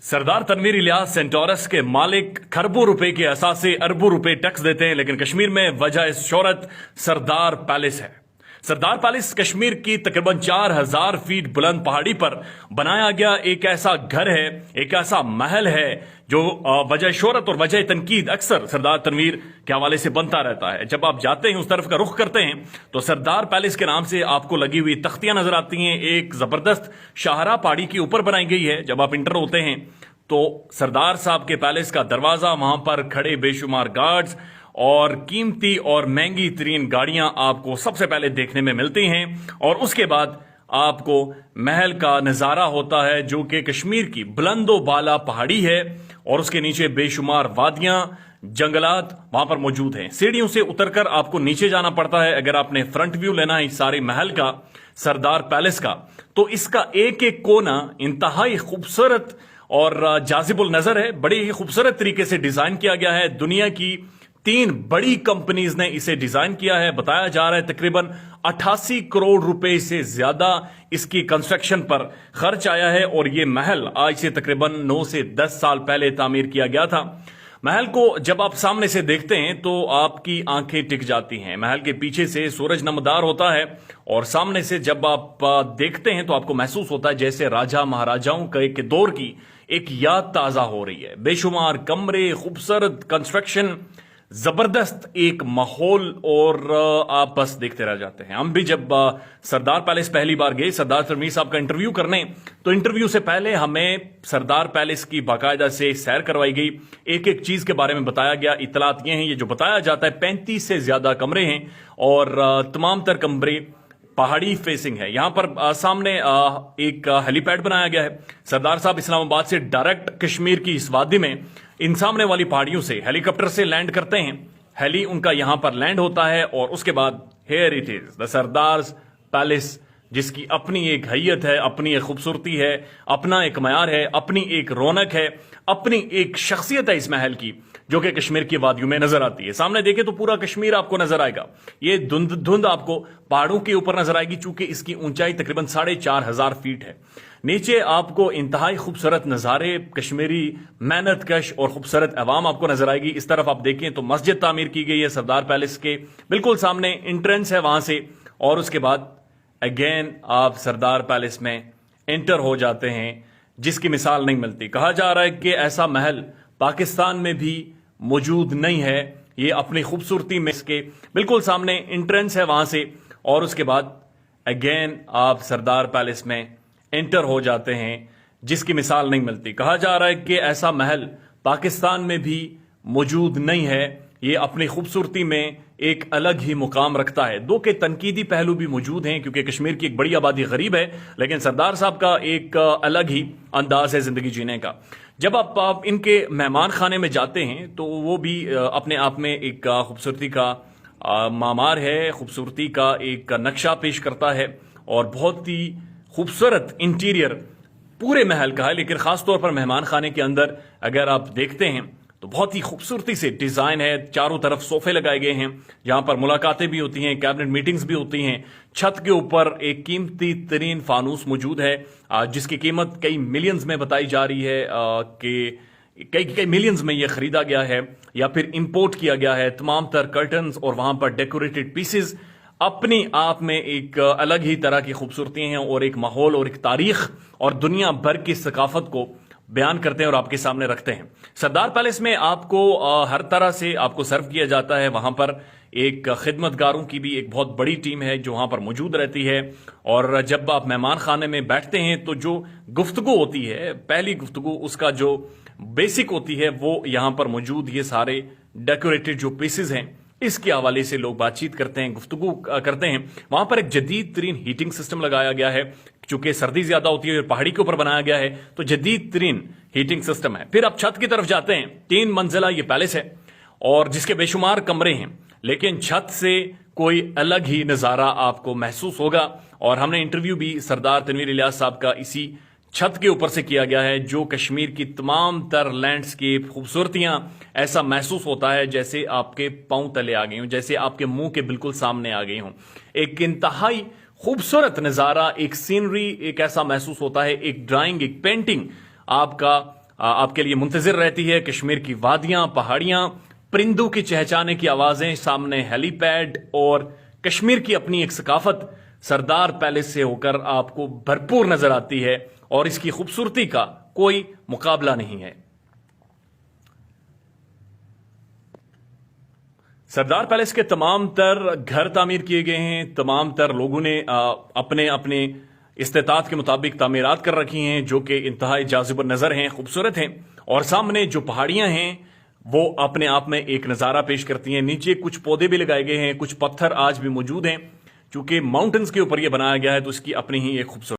सरदार Tanveer Ilyas Centaurus के मालिक खरबों रुपए के असासे अरबों रुपए टैक्स देते हैं, लेकिन कश्मीर में वजह शोहरत सरदार पैलेस है। सरदार पैलेस कश्मीर की तकरीबन 4000 फीट बुलंद पहाड़ी पर बनाया गया एक ऐसा घर है, एक ऐसा महल है जो वजह शोहरत और वजह तनकीद अक्सर सरदार तनवीर के हवाले से बनता रहता है। जब आप जाते हैं, उस तरफ का रुख करते हैं, तो सरदार पैलेस के नाम से आपको लगी हुई तख्तियां नजर आती हैं। एक जबरदस्त शाहरा पहाड़ी के ऊपर बनाई गई है। जब आप इंटर होते हैं तो सरदार साहब के पैलेस का दरवाजा, वहां पर खड़े बेशुमार गार्ड्स और कीमती और महंगी तरीन गाड़ियां आपको सबसे पहले देखने में मिलती हैं, और उसके बाद आपको महल का नजारा होता है जो कि कश्मीर की बुलंदो बाला पहाड़ी है, और उसके नीचे बेशुमार वादियां, जंगलात वहां पर मौजूद हैं। सीढ़ियों से उतरकर आपको नीचे जाना पड़ता है। अगर आपने फ्रंट व्यू लेना है इस सारे महल का, सरदार पैलेस का, तो इसका एक एक कोना इंतहाई खूबसूरत और जाजिबुल नजर है। बड़ी ही खूबसूरत तरीके से डिजाइन किया गया है। दुनिया की 3 बड़ी कंपनीज ने इसे डिजाइन किया है। बताया जा रहा है तकरीबन 88 करोड़ रुपए से ज्यादा इसकी कंस्ट्रक्शन पर खर्च आया है, और यह महल आज से तकरीबन 9 से 10 साल पहले तामीर किया गया था। महल को जब आप सामने से देखते हैं तो आपकी आंखें टिक जाती हैं। महल के पीछे से सूरज नमदार होता है, और सामने से जब आप देखते हैं तो आपको महसूस होता है जैसे राजा महाराजाओं के दौर की एक याद ताजा हो रही है। बेशुमार कमरे, खूबसूरत कंस्ट्रक्शन, जबरदस्त एक माहौल, और आप बस देखते रह जाते हैं। हम भी जब सरदार पैलेस पहली बार गए सरदार तनवीर साहब का इंटरव्यू करने, तो इंटरव्यू से पहले हमें सरदार पैलेस की बाकायदा से सैर करवाई गई। एक एक चीज के बारे में बताया गया। इतलात ये हैं, ये जो बताया जाता है 35 से ज्यादा कमरे हैं, और तमाम तर कमरे पहाड़ी फेसिंग है। यहां पर सामने एक हेलीपैड बनाया गया है। सरदार साहब इस्लामाबाद से डायरेक्ट कश्मीर की इस वादी में इन सामने वाली पहाड़ियों से हेलीकॉप्टर से लैंड करते हैं। हेली उनका यहां पर लैंड होता है, और उसके बाद here it is the sardars palace, जिसकी अपनी एक हैयत है, अपनी एक खूबसूरती है, अपना एक मयार है, अपनी एक रौनक है, अपनी एक शख्सियत है इस महल की, जो कि कश्मीर की वादियों में नजर आती है। सामने देखे तो पूरा कश्मीर आपको नजर आएगा। ये धुंध आपको पहाड़ों के ऊपर नजर आएगी, चूंकि इसकी ऊंचाई तकरीबन 4500 फीट है। नीचे आपको इंतहाई खूबसूरत नजारे, कश्मीरी मेहनत कश और खूबसूरत अवाम आपको नजर आएगी। इस तरफ आप देखें तो मस्जिद तामीर की गई है सरदार पैलेस के बिल्कुल सामने, एंट्रेंस है वहां से, और उसके बाद अगेन आप सरदार पैलेस में एंटर हो जाते हैं, जिसकी मिसाल नहीं मिलती। कहा जा रहा है कि ऐसा महल पाकिस्तान में भी मौजूद नहीं है। ये अपनी खूबसूरती में इसके बिल्कुल सामने एंट्रेंस है वहां से, और उसके बाद अगेन आप सरदार पैलेस में एंटर हो जाते हैं, जिसकी मिसाल नहीं मिलती। कहा जा रहा है कि ऐसा महल पाकिस्तान में भी मौजूद नहीं है। ये अपनी खूबसूरती में एक अलग ही मुकाम रखता है। दो के तनकीदी पहलू भी मौजूद हैं, क्योंकि कश्मीर की एक बड़ी आबादी गरीब है, लेकिन सरदार साहब का एक अलग ही अंदाज है जिंदगी जीने का। जब आप इनके मेहमान खाने में जाते हैं तो वो भी अपने आप में एक खूबसूरती का मामार है, खूबसूरती का एक नक्शा पेश करता है, और बहुत ही खूबसूरत इंटीरियर पूरे महल का है। लेकिन खासतौर पर मेहमान खाने के अंदर अगर आप देखते हैं तो बहुत ही खूबसूरती से डिजाइन है। चारों तरफ सोफे लगाए गए हैं, जहां पर मुलाकातें भी होती हैं, कैबिनेट मीटिंग्स भी होती हैं। छत के ऊपर एक कीमती तरीन फानूस मौजूद है, जिसकी कीमत कई मिलियंस में बताई जा रही है, कि कई मिलियंस में यह खरीदा गया है या फिर इंपोर्ट किया गया है। तमाम तर कर्टन्स और वहां पर डेकोरेटेड पीसेस अपनी आप में एक अलग ही तरह की खूबसूरती हैं, और एक माहौल और एक तारीख और दुनिया भर की सकाफत को बयान करते हैं और आपके सामने रखते हैं। सरदार पैलेस में आपको हर तरह से आपको सर्व किया जाता है। वहां पर एक खिदमतगारों की भी एक बहुत बड़ी टीम है जो वहां पर मौजूद रहती है, और जब आप मेहमान खाने में बैठते हैं तो जो गुफ्तगू होती है, पहली गुफ्तगू उसका जो बेसिक होती है, वो यहां पर मौजूद ये सारे डेकोरेटेड जो पीसेज हैं, इसके हवाले से लोग बातचीत करते हैं, गुफ्तगू करते हैं। वहां पर एक जदीद तरीन हीटिंग सिस्टम लगाया गया है, चूंकि सर्दी ज्यादा होती है और पहाड़ी के ऊपर बनाया गया है, तो जदीद तरीन हीटिंग सिस्टम है। फिर आप छत की तरफ जाते हैं, 3 मंजिला ये पैलेस है, और जिसके बेशुमार कमरे हैं, लेकिन छत से कोई अलग ही नजारा आपको महसूस होगा। और हमने इंटरव्यू भी सरदार तनवीर इलियास साहब का इसी छत के ऊपर से किया गया है, जो कश्मीर की तमाम तर लैंडस्केप खूबसूरतियां, ऐसा महसूस होता है जैसे आपके पांव तले आ गई हों, जैसे आपके मुंह के बिल्कुल सामने आ गई हों। एक इंतहाई खूबसूरत नजारा, एक सीनरी, एक ऐसा महसूस होता है, एक ड्राइंग, एक पेंटिंग आपका آپ کے لیے منتظر رہتی ہے. کشمیر کی وادیاں، پہاڑیاں، پرندوں کی چہچانے کی آوازیں، سامنے ہیلی پیڈ اور کشمیر کی اپنی ایک ثقافت سردار پیلس سے ہو کر آپ کو بھرپور نظر آتی ہے اور اس کی خوبصورتی کا کوئی مقابلہ نہیں ہے. سردار پیلس کے تمام تر گھر تعمیر کیے گئے ہیں. تمام تر لوگوں نے اپنے اپنے استطاعت کے مطابق تعمیرات کر رکھی ہیں جو کہ انتہائی جاذب نظر ہیں، خوبصورت ہیں. اور سامنے جو پہاڑیاں ہیں وہ اپنے آپ میں ایک نظارہ پیش کرتی ہیں. نیچے کچھ پودے بھی لگائے گئے ہیں، کچھ پتھر آج بھی موجود ہیں. چونکہ ماؤنٹنز کے اوپر یہ بنایا گیا ہے تو اس کی اپنی ہی ایک خوبصورت